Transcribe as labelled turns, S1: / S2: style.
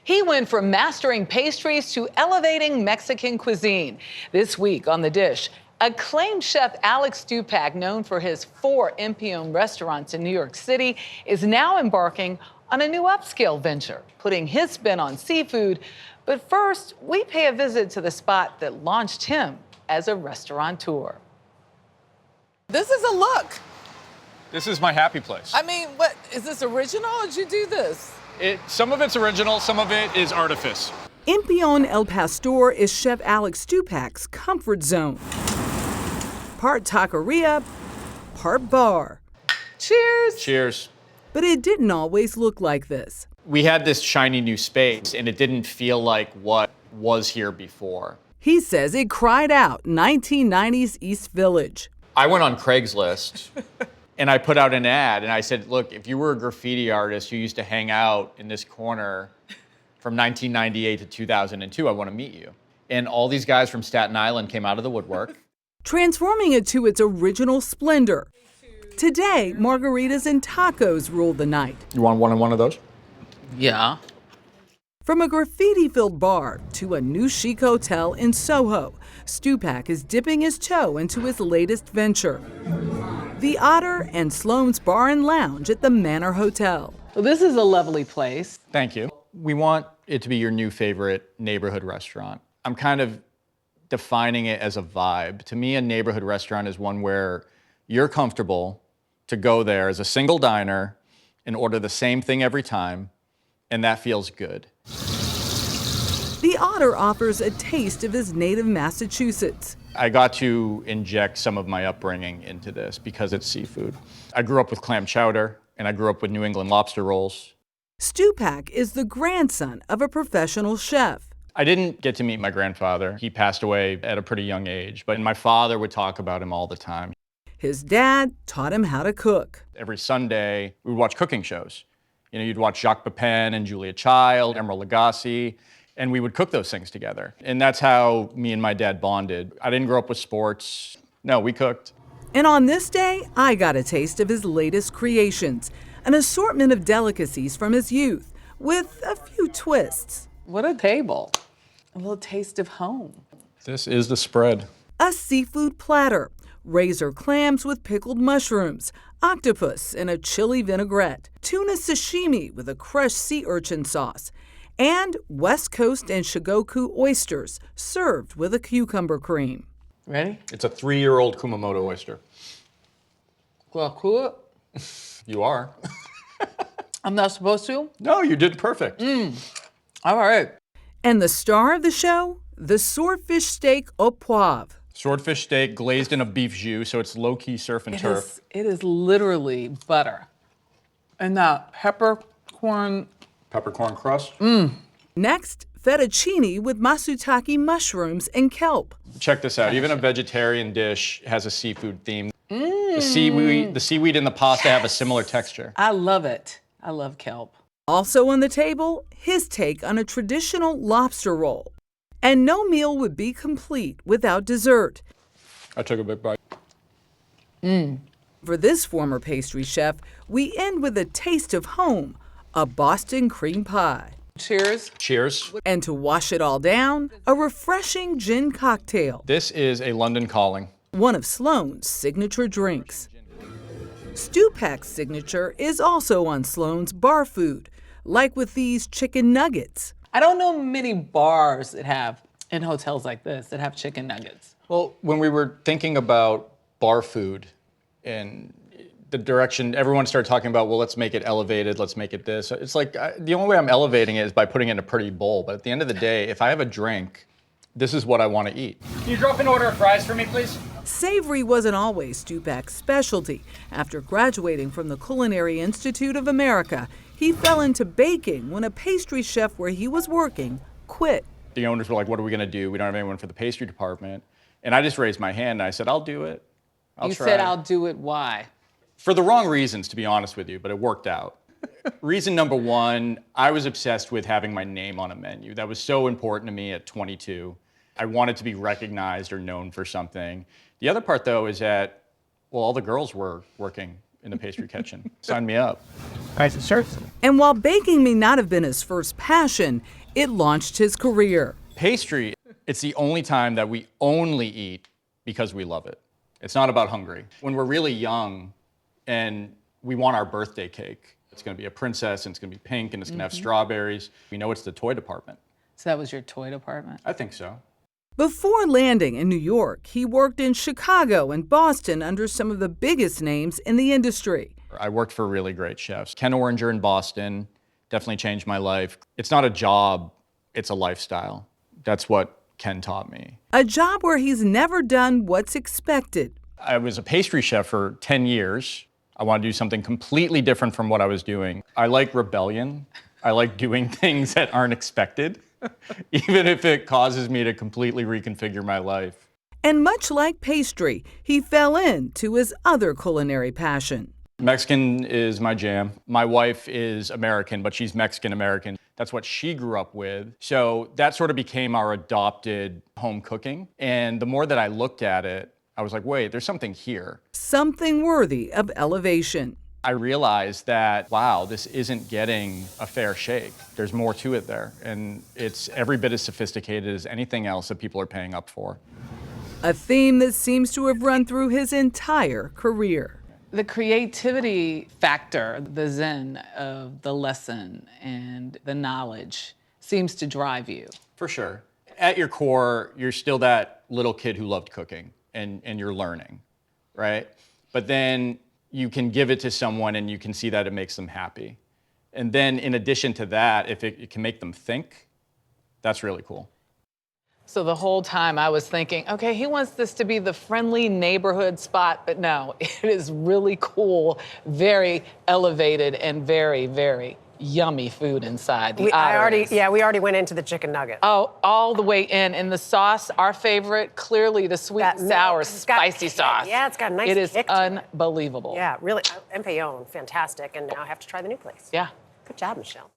S1: He went from mastering pastries to elevating Mexican cuisine. This week on The Dish, acclaimed chef Alex Stupak, known for his 4 Empion restaurants in New York City, is now embarking on a new upscale venture, putting his spin on seafood. But first, we pay a visit to the spot that launched him as a restaurateur.
S2: This is a look.
S3: This is my happy place.
S2: I mean, what, is this original or did you do this?
S3: Some of it's original, some of it is artifice.
S4: Empion El Pastor is Chef Alex Stupak's comfort zone. Part taqueria, part bar.
S1: Cheers.
S3: Cheers.
S4: But it didn't always look like this.
S3: We had this shiny new space, and it didn't feel like what was here before.
S4: He says it cried out 1990s East Village.
S3: I went on Craigslist, and I put out an ad, and I said, look, if you were a graffiti artist who used to hang out in this corner from 1998 to 2002, I want to meet you. And all these guys from Staten Island came out of the woodwork.
S4: Transforming it to its original splendor. Today, margaritas and tacos rule the night.
S3: You want one of those?
S1: Yeah.
S4: From a graffiti-filled bar to a new chic hotel in Soho, Stupak is dipping his toe into his latest venture. The Otter and Sloan's Bar and Lounge at the Manor Hotel.
S1: Well, this is a lovely place.
S3: Thank you. We want it to be your new favorite neighborhood restaurant. I'm kind of defining it as a vibe. To me, a neighborhood restaurant is one where you're comfortable to go there as a single diner and order the same thing every time, and that feels good.
S4: The Otter offers a taste of his native Massachusetts.
S3: I got to inject some of my upbringing into this because it's seafood. I grew up with clam chowder, and I grew up with New England lobster rolls.
S4: Stupak is the grandson of a professional chef.
S3: I didn't get to meet my grandfather. He passed away at a pretty young age, but my father would talk about him all the time.
S4: His dad taught him how to cook.
S3: Every Sunday, we would watch cooking shows. You know, you'd watch Jacques Pepin and Julia Child, Emeril Lagasse, and we would cook those things together. And that's how me and my dad bonded. I didn't grow up with sports. No, we cooked.
S4: And on this day, I got a taste of his latest creations, an assortment of delicacies from his youth, with a few twists.
S1: What a table. A little taste of home.
S3: This is the spread.
S4: A seafood platter, razor clams with pickled mushrooms, octopus in a chili vinaigrette, tuna sashimi with a crushed sea urchin sauce, and West Coast and Shigoku oysters served with a cucumber cream.
S1: Ready?
S3: It's a 3-year-old Kumamoto oyster.
S1: Cool.
S3: You are.
S1: I'm not supposed to?
S3: No, you did perfect.
S1: All right.
S4: And the star of the show, the swordfish steak au poivre.
S3: Swordfish steak glazed in a beef jus, so it's low-key surf and turf.
S1: It is literally butter. And that peppercorn.
S3: Peppercorn crust.
S4: Next, fettuccine with masutake mushrooms and kelp.
S3: Check this out. Even a vegetarian dish has a seafood theme. The seaweed and the pasta have a similar texture.
S1: I love it. I love kelp.
S4: Also on the table, his take on a traditional lobster roll. And no meal would be complete without dessert.
S3: I took a big bite.
S4: For this former pastry chef, we end with a taste of home, a Boston cream pie.
S1: Cheers.
S3: Cheers.
S4: And to wash it all down, a refreshing gin cocktail,
S3: This is a London calling.
S4: one of Sloan's signature drinks. Stupak's signature is also on Sloan's bar food, like with these chicken nuggets.
S1: I don't know many bars that have, in hotels like this, that have chicken nuggets.
S3: Well, when we were thinking about bar food and the direction, everyone started talking about, well, let's make it elevated, let's make it this. It's like, the only way I'm elevating it is by putting it in a pretty bowl. But at the end of the day, if I have a drink, this is what I want to eat. Can you drop an order of fries for me, please?
S4: Savory wasn't always Stupak's specialty. After graduating from the Culinary Institute of America, he fell into baking when a pastry chef where he was working quit.
S3: The owners were like, what are we going to do? We don't have anyone for the pastry department. And I just raised my hand and I said, I'll do it. I'll try.
S1: You said, I'll do it. Why?
S3: For the wrong reasons, to be honest with you, but it worked out. Reason number one, I was obsessed with having my name on a menu. That was so important to me at 22. I wanted to be recognized or known for something. The other part, though, is that, well, all the girls were working in the pastry kitchen. Sign me up.
S5: Guys, it serves.
S4: And while baking may not have been his first passion, it launched his career.
S3: Pastry, it's the only time that we only eat because we love it. It's not about hungry. When we're really young and we want our birthday cake, it's gonna be a princess and it's gonna be pink and it's gonna have strawberries. We know it's the toy department.
S1: So that was your toy department?
S3: I think so.
S4: Before landing in New York, he worked in Chicago and Boston under some of the biggest names in the industry.
S3: I worked for really great chefs. Ken Oringer in Boston definitely changed my life. It's not a job, it's a lifestyle. That's what Ken taught me.
S4: A job where he's never done what's expected.
S3: I was a pastry chef for 10 years. I want to do something completely different from what I was doing. I like rebellion. I like doing things that aren't expected, even if it causes me to completely reconfigure my life.
S4: And much like pastry, he fell into his other culinary passion.
S3: Mexican is my jam. My wife is American, but she's Mexican-American. That's what she grew up with. So that sort of became our adopted home cooking. And the more that I looked at it, I was like, wait, there's something here.
S4: Something worthy of elevation.
S3: I realized that, wow, this isn't getting a fair shake. There's more to it there. And it's every bit as sophisticated as anything else that people are paying up for.
S4: A theme that seems to have run through his entire career.
S1: The creativity factor, the zen of the lesson and the knowledge seems to drive you.
S3: For sure. At your core, you're still that little kid who loved cooking and you're learning, right? But then you can give it to someone and you can see that it makes them happy. And then in addition to that, if it can make them think, that's really cool.
S1: So the whole time I was thinking, okay, he wants this to be the friendly neighborhood spot, but no, it is really cool, very elevated and very, very yummy food inside. The Otter is.
S6: We already went into the chicken nugget.
S1: Oh, all the way in. And the sauce, our favorite, clearly the sweet and sour spicy sauce.
S6: Yeah, it's got a nice
S1: kick. It is
S6: kick to it.
S1: unbelievable.
S6: Yeah, really, Empayón, fantastic. And now I have to try the new place.
S1: Yeah.
S6: Good job, Michelle.